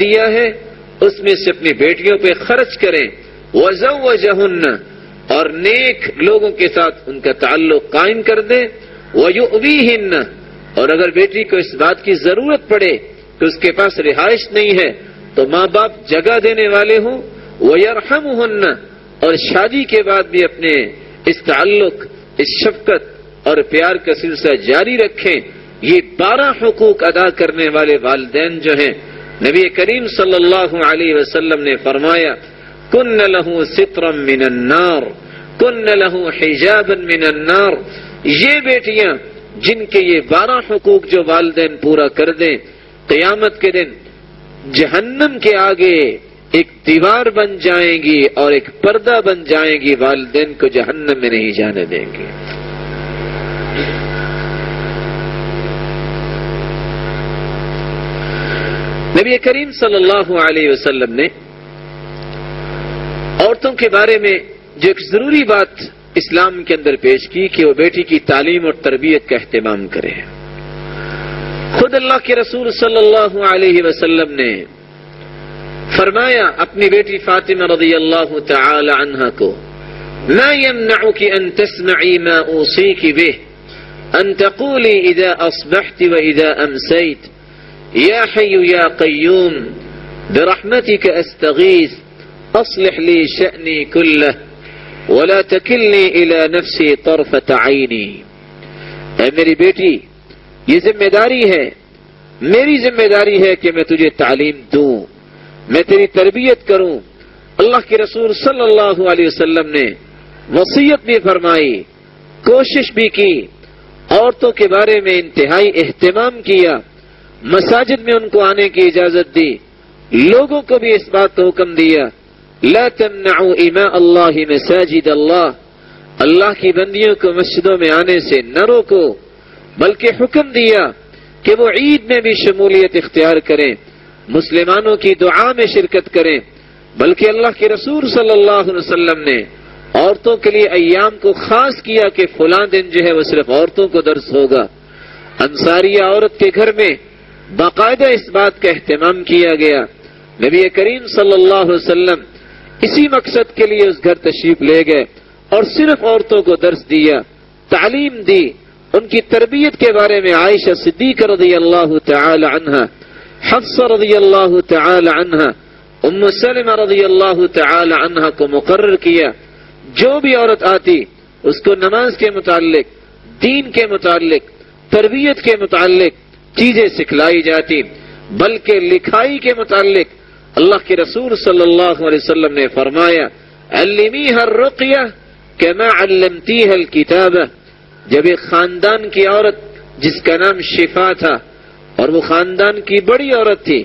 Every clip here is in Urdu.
دیا ہے اس میں سے اپنی بیٹیوں پہ خرچ کریں، وزوجہن، اور نیک لوگوں کے ساتھ ان کا تعلق قائم کر دیں، ویؤویہن، اور اگر بیٹی کو اس بات کی ضرورت پڑے کہ اس کے پاس رہائش نہیں ہے تو ماں باپ جگہ دینے والے ہوں، ویرحمہن، اور شادی کے بعد بھی اپنے اس تعلق، اس شفقت اور پیار کا سلسلہ جاری رکھیں۔ یہ 12 حقوق ادا کرنے والے والدین جو ہیں، نبی کریم صلی اللہ علیہ وسلم نے فرمایا کن لہ سترا من النار، کن لہ حجابا من النار، یہ بیٹیاں جن کے یہ 12 حقوق جو والدین پورا کر دیں، قیامت کے دن جہنم کے آگے ایک دیوار بن جائیں گی اور ایک پردہ بن جائیں گی، والدین کو جہنم میں نہیں جانے دیں گے۔ نبی کریم صلی اللہ علیہ وسلم نے عورتوں کے بارے میں جو ایک ضروری بات اسلام کے اندر پیش کی کہ وہ بیٹی کی تعلیم اور تربیت کا اہتمام کرے۔ خود اللہ کے رسول صلی اللہ علیہ وسلم نے فرمایا اپنی بیٹی فاطمہ رضی اللہ تعالی عنہا کو، ما يمنعك ان تسمعي ما اوصيك به ان تقولي اذا اصبحت واذا امسيت يا حي يا قيوم برحمتك استغيث اصلح لي شأني كله ولا تكلني الى نفسي طرفة عيني۔ اے میری بیٹی، یہ ذمہ داری ہے، میری ذمہ داری ہے کہ میں تجھے تعلیم دوں، میں تیری تربیت کروں۔ اللہ کے رسول صلی اللہ علیہ وسلم نے وصیت بھی فرمائی، کوشش بھی کی، عورتوں کے بارے میں انتہائی اہتمام کیا، مساجد میں ان کو آنے کی اجازت دی، لوگوں کو بھی اس بات کا حکم دیا لا تمنعوا اماء اللہ مساجد اللہ، اللہ کی بندیوں کو مسجدوں میں آنے سے نہ روکو، بلکہ حکم دیا کہ وہ عید میں بھی شمولیت اختیار کریں، مسلمانوں کی دعا میں شرکت کریں۔ بلکہ اللہ کے رسول صلی اللہ علیہ وسلم نے عورتوں کے لیے ایام کو خاص کیا کہ فلاں دن جو ہے وہ صرف عورتوں کو درس ہوگا۔ انصاریہ عورت کے گھر میں باقاعدہ اس بات کا اہتمام کیا گیا۔ نبی کریم صلی اللہ علیہ وسلم اسی مقصد کے لیے اس گھر تشریف لے گئے اور صرف عورتوں کو درس دیا، تعلیم دی۔ ان کی تربیت کے بارے میں عائشہ صدیقہ رضی اللہ تعالی عنہا، حفصہ رضی اللہ تعالی عنہا، ام سلمہ رضی اللہ تعالی عنہا کو مقرر کیا، جو بھی عورت آتی اس کو نماز کے متعلق، دین کے متعلق، تربیت کے متعلق چیزیں سکھلائی جاتی، بلکہ لکھائی کے متعلق اللہ کے رسول صلی اللہ علیہ وسلم نے فرمایا علمیها الرقیہ کما علمتیها الکتابہ۔ جب ایک خاندان کی عورت جس کا نام شفا تھا اور وہ خاندان کی بڑی عورت تھی،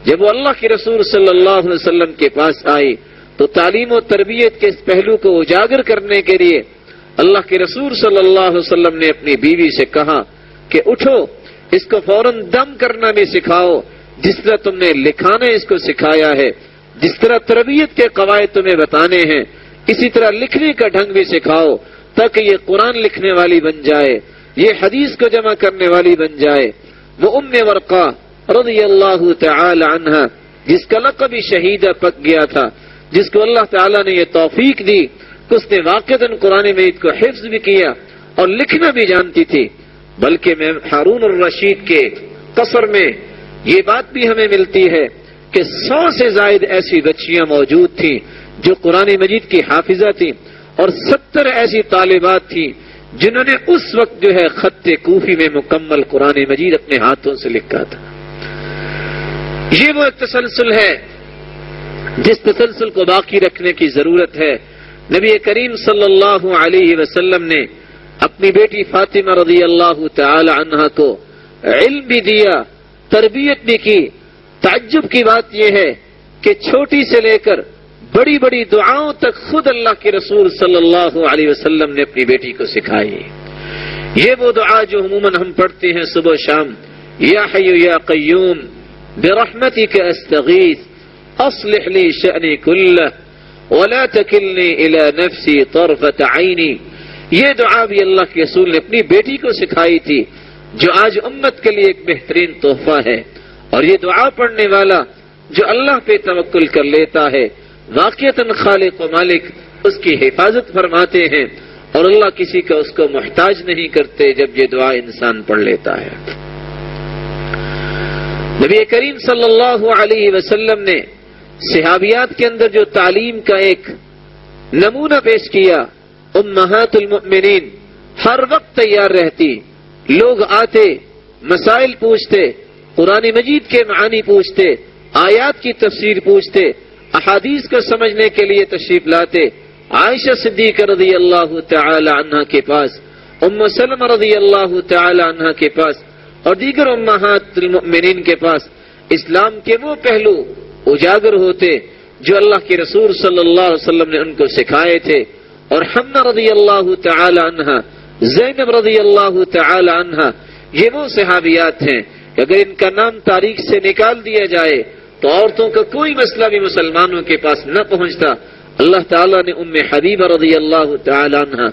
جب وہ اللہ کے رسول صلی اللہ علیہ وسلم کے پاس آئی تو تعلیم و تربیت کے اس پہلو کو اجاگر کرنے کے لیے اللہ کے رسول صلی اللہ علیہ وسلم نے اپنی بیوی سے کہا کہ اٹھو، اس کو فوراً دم کرنا بھی سکھاؤ، جس طرح تم نے لکھانا اس کو سکھایا ہے، جس طرح تربیت کے قواعد تمہیں بتانے ہیں اسی طرح لکھنے کا ڈھنگ بھی سکھاؤ تاکہ یہ قرآن لکھنے والی بن جائے، یہ حدیث کو جمع کرنے والی بن جائے۔ وہ ام ورقہ رضی اللہ تعالی عنہا جس کا لقب شہیدہ پک گیا تھا، جس کو اللہ تعالیٰ نے یہ توفیق دی کہ اس نے واقعتاً قرآن مجید کو حفظ بھی کیا اور لکھنا بھی جانتی تھی، بلکہ میں ہارون الرشید کے قصر میں یہ بات بھی ہمیں ملتی ہے کہ 100 سے زائد ایسی بچیاں موجود تھیں جو قرآن مجید کی حافظہ تھیں، اور 70 ایسی طالبات تھیں جنہوں نے اس وقت جو ہے خط کوفی میں مکمل قرآن مجید اپنے ہاتھوں سے لکھا تھا۔ یہ وہ ایک تسلسل ہے جس تسلسل کو باقی رکھنے کی ضرورت ہے۔ نبی کریم صلی اللہ علیہ وسلم نے اپنی بیٹی فاطمہ رضی اللہ تعالی عنہا کو علم بھی دیا، تربیت بھی کی۔ تعجب کی بات یہ ہے کہ چھوٹی سے لے کر بڑی بڑی دعاؤں تک خود اللہ کے رسول صلی اللہ علیہ وسلم نے اپنی بیٹی کو سکھائی۔ یہ وہ دعا جو عموماً ہم پڑھتے ہیں صبح شام، یا حی یا قیوم برحمتک استغیث اصلح لی شأنی کلہ ولا تکلنی الی نفسی طرفۃ عینی۔ یہ دعا بھی اللہ کے رسول نے اپنی بیٹی کو سکھائی تھی، جو آج امت کے لیے ایک بہترین تحفہ ہے۔ اور یہ دعا پڑھنے والا جو اللہ پہ توکل کر لیتا ہے واقعتاً خالق و مالک اس کی حفاظت فرماتے ہیں اور اللہ کسی کا اس کو محتاج نہیں کرتے جب یہ دعا انسان پڑھ لیتا ہے۔ نبی کریم صلی اللہ علیہ وسلم نے صحابیات کے اندر جو تعلیم کا ایک نمونہ پیش کیا، امہات المؤمنین ہر وقت تیار رہتی، لوگ آتے مسائل پوچھتے، قرآن مجید کے معانی پوچھتے، آیات کی تفسیر پوچھتے، احادیث کو سمجھنے کے لیے تشریف لاتے، عائشہ صدیقہ رضی اللہ تعالی عنہا کے پاس، ام سلمہ رضی اللہ تعالی عنہا کے پاس اور دیگر امہات المؤمنین کے پاس اسلام کے وہ پہلو اجاگر ہوتے جو اللہ کے رسول صلی اللہ علیہ وسلم نے ان کو سکھائے تھے۔ اور حمنہ رضی اللہ تعالی عنہا، زینب رضی اللہ تعالی عنہا، یہ وہ صحابیات ہیں کہ اگر ان کا نام تاریخ سے نکال دیا جائے تو عورتوں کا کوئی مسئلہ بھی مسلمانوں کے پاس نہ پہنچتا۔ اللہ تعالیٰ نے ام حبیبہ رضی اللہ تعالی عنہا،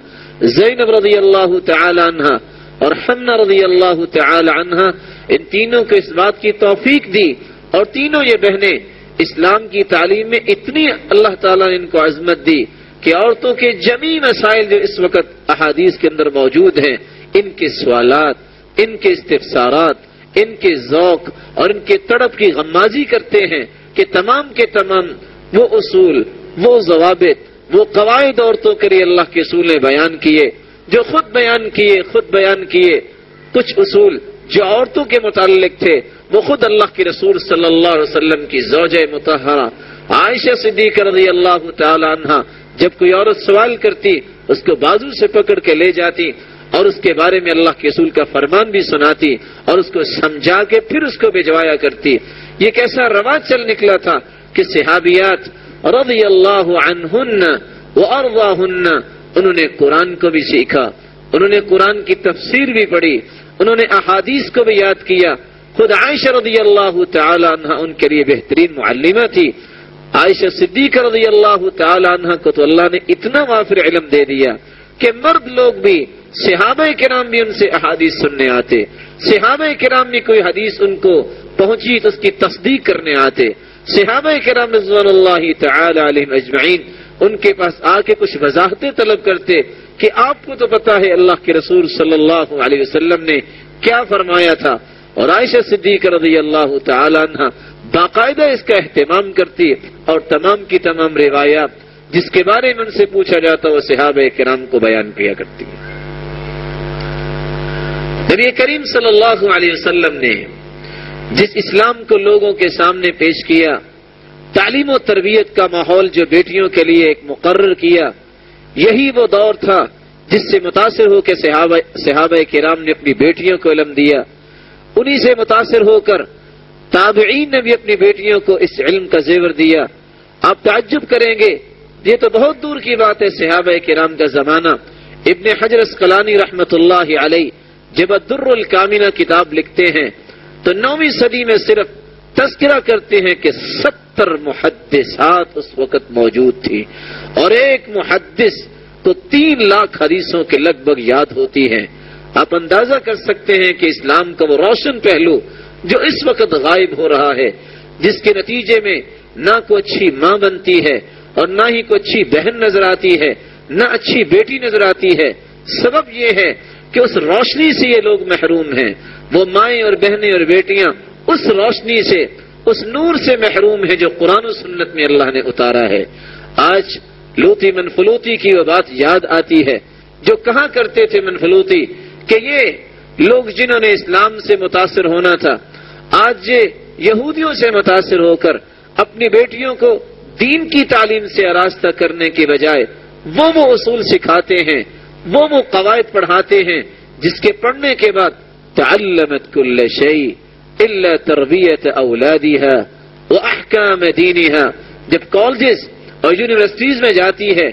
زینب رضی اللہ تعالی عنہا اور حمنہ رضی اللہ تعالی عنہا، ان تینوں کو اس بات کی توفیق دی اور تینوں یہ بہنیں اسلام کی تعلیم میں اتنی اللہ تعالیٰ نے ان کو عظمت دی کہ عورتوں کے جمی مسائل جو اس وقت احادیث کے اندر موجود ہیں، ان کے سوالات، ان کے استفسارات، ان کے ذوق اور ان کے تڑپ کی غمازی کرتے ہیں کہ تمام کے تمام وہ اصول، وہ ضوابط، وہ قواعد عورتوں کے لیے اللہ کے رسول نے بیان کیے، جو خود بیان کیے کچھ اصول جو عورتوں کے متعلق تھے وہ خود اللہ کے رسول صلی اللہ علیہ وسلم کی زوجہ مطہرہ عائشہ صدیقہ رضی اللہ تعالی عنہا جب کوئی عورت سوال کرتی اس کو بازو سے پکڑ کے لے جاتی اور اس کے بارے میں اللہ کے رسول کا فرمان بھی سناتی اور اس کو سمجھا کے پھر اس کو بھجوایا کرتی۔ یہ کیسا رواج چل نکلا تھا کہ صحابیات رضی اللہ عنہن وارضاہن انہوں نے قرآن کو بھی سیکھا، انہوں نے قرآن کی تفسیر بھی پڑھی، انہوں نے احادیث کو بھی یاد کیا۔ خود عائشہ رضی اللہ تعالی عنہ ان کے لیے بہترین معلمہ تھی۔ عائشہ صدیقہ رضی اللہ تعالی عنہ کو تو اللہ نے اتنا وافر علم دے دیا کہ مرد لوگ بھی، صحابہ کرام بھی ان سے احادیث سننے آتے، صحابہ کرام بھی کوئی حدیث ان کو پہنچی تو اس کی تصدیق کرنے آتے، صحابہ کرام رضوان اللہ تعالی علیہم اجمعین ان کے پاس آ کے کچھ وضاحتیں طلب کرتے کہ آپ کو تو پتا ہے اللہ کے رسول صلی اللہ علیہ وسلم نے کیا فرمایا تھا، اور عائشہ صدیقہ رضی اللہ تعالی عنہ باقاعدہ اس کا اہتمام کرتی اور تمام کی تمام روایات جس کے بارے میں ان سے پوچھا جاتا وہ صحابہ کرام کو بیان کیا کرتی ہے۔ نبی کریم صلی اللہ علیہ وسلم نے جس اسلام کو لوگوں کے سامنے پیش کیا، تعلیم و تربیت کا ماحول جو بیٹیوں کے لیے ایک مقرر کیا، یہی وہ دور تھا جس سے متاثر ہو کے صحابہ کرام نے اپنی بیٹیوں کو علم دیا، انہی سے متاثر ہو کر تابعین نے بھی اپنی بیٹیوں کو اس علم کا زیور دیا۔ آپ تعجب کریں گے، یہ تو بہت دور کی بات ہے صحابہ کرام کا زمانہ۔ ابن حجر اسقلانی رحمت اللہ علیہ جب الدر الکامنہ کتاب لکھتے ہیں تو 9ویں صدی میں صرف تذکرہ کرتے ہیں کہ 70 محدثات اس وقت موجود تھی اور ایک محدث کو 3 لاکھ حدیثوں کے لگ بھگ یاد ہوتی ہیں۔ آپ اندازہ کر سکتے ہیں کہ اسلام کا وہ روشن پہلو جو اس وقت غائب ہو رہا ہے، جس کے نتیجے میں نہ کوئی اچھی ماں بنتی ہے اور نہ ہی کوئی اچھی بہن نظر آتی ہے، نہ اچھی بیٹی نظر آتی ہے۔ سبب یہ ہے کہ اس روشنی سے یہ لوگ محروم ہیں، وہ مائیں اور بہنیں اور بیٹیاں اس روشنی سے، اس نور سے محروم ہیں جو قرآن و سنت میں اللہ نے اتارا ہے۔ آج لوتی منفلوطی کی وہ بات یاد آتی ہے جو کہا کرتے تھے منفلوطی کہ یہ لوگ جنہوں نے اسلام سے متاثر ہونا تھا آج یہ یہودیوں سے متاثر ہو کر اپنی بیٹیوں کو دین کی تعلیم سے آراستہ کرنے کے بجائے وہ اصول سکھاتے ہیں، وہ قواعد پڑھاتے ہیں جس کے پڑھنے کے بعد تعلمت کل شیء الا تربیت اولادها واحکام دینها، جب کالجز اور یونیورسٹیز میں جاتی ہے،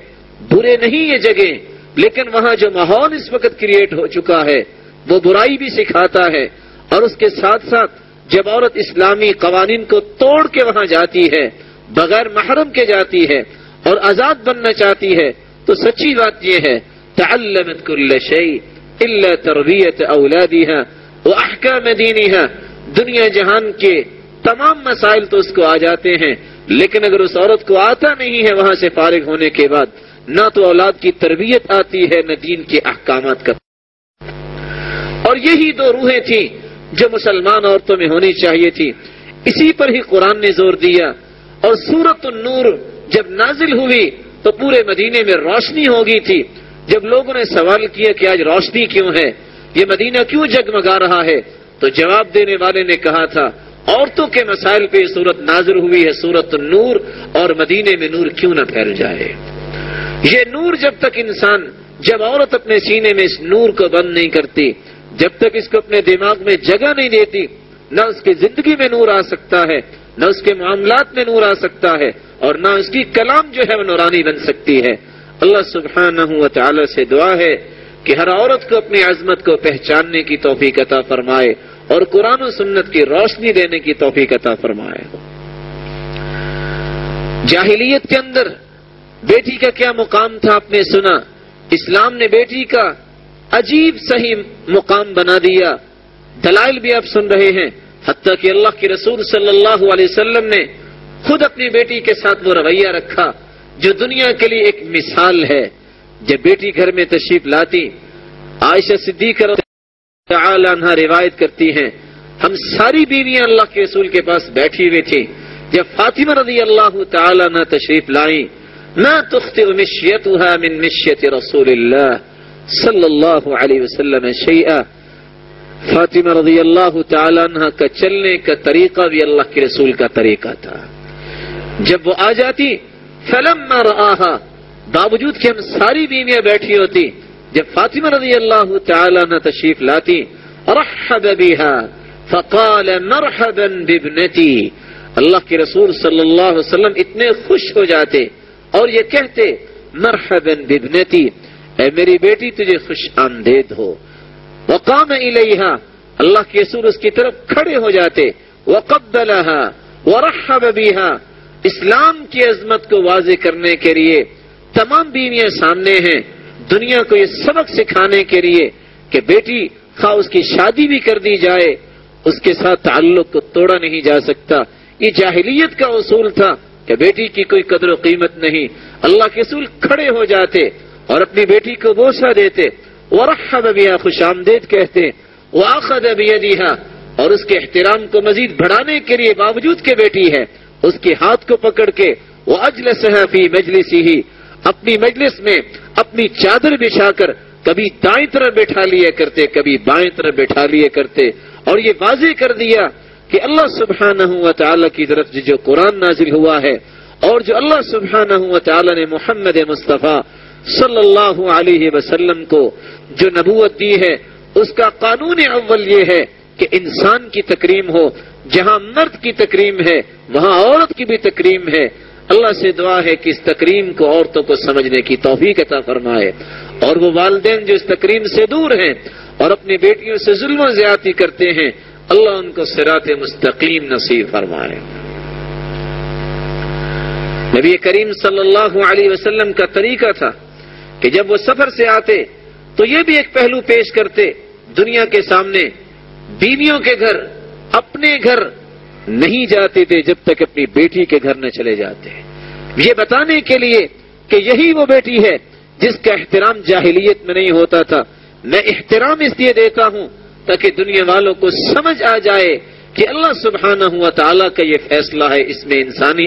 برے نہیں یہ جگہ، لیکن وہاں جو ماحول اس وقت کریٹ ہو چکا ہے وہ برائی بھی سکھاتا ہے، اور اس کے ساتھ ساتھ جب عورت اسلامی قوانین کو توڑ کے وہاں جاتی ہے، بغیر محرم کے جاتی ہے اور آزاد بننا چاہتی ہے، تو سچی بات یہ ہے تعلمت کل شیء الا تربیت اولادها واحکام دینها، دنیا جہان کے تمام مسائل تو اس کو آ جاتے ہیں، لیکن اگر اس عورت کو آتا نہیں ہے وہاں سے فارغ ہونے کے بعد، نہ تو اولاد کی تربیت آتی ہے نہ دین کے احکامات کا۔ اور یہی دو روحیں تھیں جو مسلمان عورتوں میں ہونی چاہیے تھی، اسی پر ہی قرآن نے زور دیا۔ اور سورۃ النور جب نازل ہوئی تو پورے مدینے میں روشنی ہو گئی تھی۔ جب لوگوں نے سوال کیا کہ آج روشنی کیوں ہے، یہ مدینہ کیوں جگمگا رہا ہے، تو جواب دینے والے نے کہا تھا عورتوں کے مسائل پہ یہ سورت نازل ہوئی ہے، سورۃ النور، اور مدینے میں نور کیوں نہ پھیل جائے۔ یہ نور جب عورت اپنے سینے میں اس نور کو بند نہیں کرتی، جب تک اس کو اپنے دماغ میں جگہ نہیں دیتی، نہ اس کی زندگی میں نور آ سکتا ہے، نہ اس کے معاملات میں نور آ سکتا ہے، اور نہ اس کی کلام جو ہے وہ نورانی بن سکتی ہے۔ اللہ سبحانہ و تعالی سے دعا ہے کہ ہر عورت کو اپنی عظمت کو پہچاننے کی توفیق عطا فرمائے اور قرآن و سنت کی روشنی دینے کی توفیق عطا فرمائے۔ جاہلیت کے اندر بیٹی کا کیا مقام تھا آپ نے سنا، اسلام نے بیٹی کا عجیب صحیح مقام بنا دیا، دلائل بھی آپ سن رہے ہیں، حتیٰ کہ اللہ کے رسول صلی اللہ علیہ وسلم نے خود اپنی بیٹی کے ساتھ وہ رویہ رکھا جو دنیا کے لیے ایک مثال ہے۔ جب بیٹی گھر میں تشریف لاتی، عائشہ صدیقہ رضی اللہ تعالی عنہا روایت کرتی ہیں، ہم ساری بیویاں اللہ کے رسول کے پاس بیٹھی ہوئی تھی، جب فاطمہ رضی اللہ تعالی عنہا تشریف لائیں، ما تخطئ مشیتها من مشیت رسول اللہ صلی اللہ علیہ وسلم شیئا، فاطمہ رضی اللہ تعالی عنہا کا چلنے کا طریقہ بھی اللہ کے رسول کا طریقہ تھا۔ جب وہ آ جاتی، فلما رآہا، باوجود کہ ہم ساری بیویاں بیٹھی ہوتی، جب فاطمہ رضی اللہ تعالی عنہ تشریف لاتی، رحب بها فقال مرحبا بابنتی، اللہ کے رسول صلی اللہ علیہ وسلم اتنے خوش ہو جاتے اور یہ کہتے مرحبا بابنتی، اے میری بیٹی تجھے خوش آمدید ہو۔ وقام الیہا، اللہ کے رسول اس کی طرف کھڑے ہو جاتے، وقبلها ورحب بها، اسلام کی عظمت کو واضح کرنے کے لیے تمام بیویاں سامنے ہیں، دنیا کو یہ سبق سکھانے کے لیے کہ بیٹی خواہ اس کی شادی بھی کر دی جائے، اس کے ساتھ تعلق کو توڑا نہیں جا سکتا۔ یہ جاہلیت کا اصول تھا کہ بیٹی کی کوئی قدر و قیمت نہیں۔ اللہ کے رسول کھڑے ہو جاتے اور اپنی بیٹی کو بوسہ دیتے، ورحب بها، خوش آمدید کہتے، واخذ بیدها، اور اس کے احترام کو مزید بڑھانے کے لیے باوجود کہ بیٹی ہے، اس کے ہاتھ کو پکڑ کے واجلسها فی مجلسه، اپنی مجلس میں اپنی چادر بچھا کر کبھی دائیں طرف بیٹھا لیا کرتے، کبھی بائیں طرف بیٹھا لیا کرتے، اور یہ واضح کر دیا کہ اللہ سبحانہ و تعالی کی طرف سے جو قرآن نازل ہوا ہے اور جو اللہ سبحانہ و تعالی نے محمد مصطفیٰ صلی اللہ علیہ وسلم کو جو نبوت دی ہے، اس کا قانون اول یہ ہے کہ انسان کی تکریم ہو، جہاں مرد کی تکریم ہے وہاں عورت کی بھی تکریم ہے۔ اللہ سے دعا ہے کہ اس تکریم کو عورتوں کو سمجھنے کی توفیق عطا فرمائے، اور وہ والدین جو اس تکریم سے دور ہیں اور اپنی بیٹیوں سے ظلم و زیادتی کرتے ہیں، اللہ ان کو صراط مستقیم نصیب فرمائے۔ نبی کریم صلی اللہ علیہ وسلم کا طریقہ تھا کہ جب وہ سفر سے آتے تو یہ بھی ایک پہلو پیش کرتے دنیا کے سامنے، بیویوں کے گھر، اپنے گھر نہیں جاتے تھے جب تک اپنی بیٹی کے گھر نہ چلے جاتے، یہ بتانے کے لیے کہ یہی وہ بیٹی ہے جس کا احترام جاہلیت میں نہیں ہوتا تھا۔ میں احترام اس لیے دیتا ہوں تاکہ دنیا والوں کو سمجھ آ جائے کہ اللہ سبحانہ و تعالیٰ کا یہ فیصلہ ہے، اس میں انسانی